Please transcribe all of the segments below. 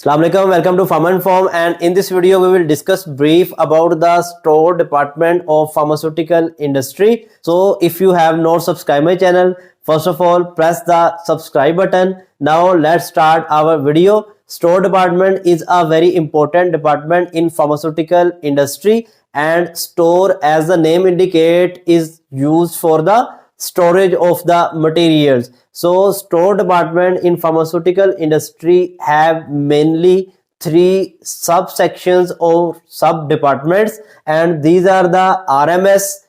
Assalamu alaikum, welcome to Pharmainform, and in this video we will discuss brief about the store department of pharmaceutical industry. So if you have not subscribed my channel, first of all press the subscribe button. Now let's start our video. Store department is a very important department in pharmaceutical industry, and store, as the name indicate, is used for the storage of the materials. So store department in pharmaceutical industry have mainly three subsections or sub departments, and these are the RMS,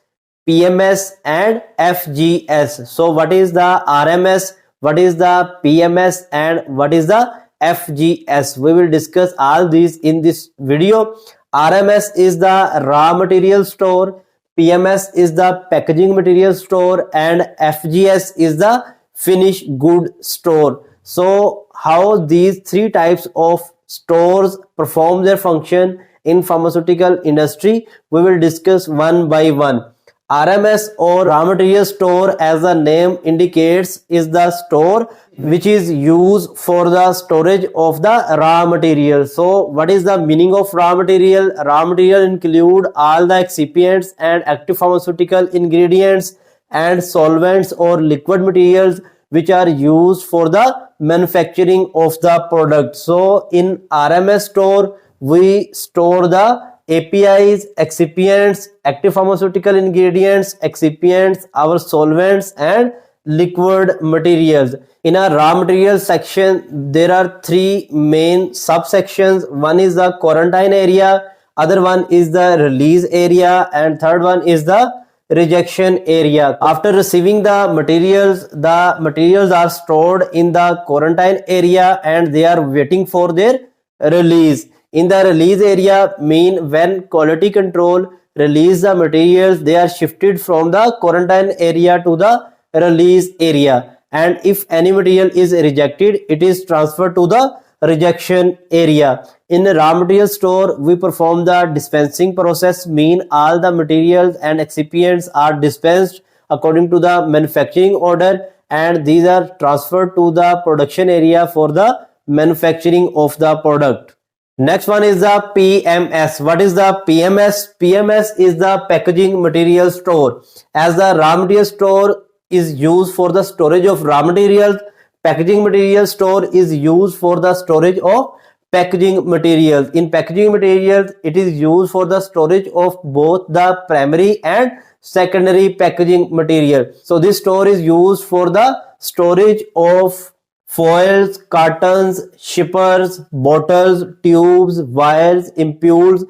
PMS and FGS. So what is the RMS, what is the PMS and what is the FGS? We will discuss all these in this video. RMS is the raw material store, PMS is the packaging material store, and FGS is the finished good store. So how these three types of stores perform their function in pharmaceutical industry, we will discuss one by one. RMS or raw material store, as the name indicates, is the store which is used for the storage of the raw material. So what is the meaning of raw material? Raw material include all the excipients and active pharmaceutical ingredients and solvents or liquid materials which are used for the manufacturing of the product. So in RMS store we store the APIs, excipients, active pharmaceutical ingredients, excipients, our solvents and liquid materials. In a raw material section there are three main subsections. One is the quarantine area, other one is the release area, and third one is the rejection area. After receiving the materials are stored in the quarantine area and they are waiting for their release. In the release area mean when quality control release the materials, they are shifted from the quarantine area to the release area, and if any material is rejected, it is transferred to the rejection area. In the raw material store we perform the dispensing process, mean all the materials and excipients are dispensed according to the manufacturing order, and these are transferred to the production area for the manufacturing of the product. Next one is the PMS. What is the PMS? PMS is the packaging material store. As the raw material store is used for the storage of raw materials, packaging material store is used for the storage of packaging materials. In packaging materials it is used for the storage of both the primary and secondary packaging material. So this store is used for the storage of foils, cartons, shippers, bottles, tubes, vials, impules,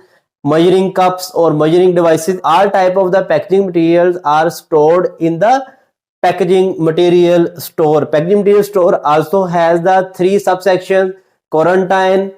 measuring cups or measuring devices. All type of the packaging materials are stored in the packaging material store. Packaging material store also has the three subsections: quarantine,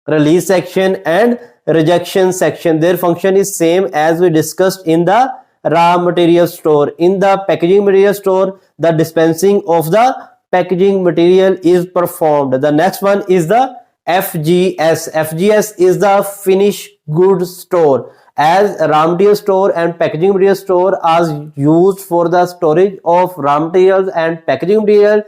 release section and rejection section. Their function is same as we discussed in the raw material store. In the packaging material store, the dispensing of the packaging material is performed. The next one is the FGS. FGS is the finished goods store. As raw material store and packaging material store are used for the storage of raw materials and packaging material,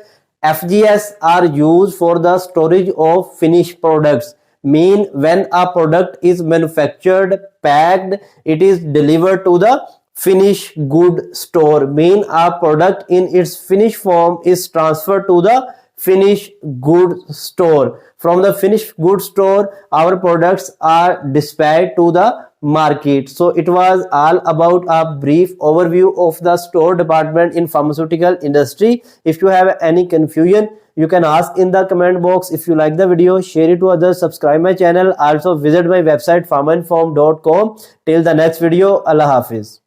FGS are used for the storage of finished products. Mean when a product is manufactured, packed, it is delivered to the finished good store. Mean a product in its finished form is transferred to the finished good store. From the finished good store our products are dispatched to the market. So it was all about a brief overview of the store department in pharmaceutical industry. If you have any confusion, you can ask in the comment box. If you like the video, share it to others, subscribe my channel, also visit my website pharmainform.com. Till the next video, Allah Hafiz.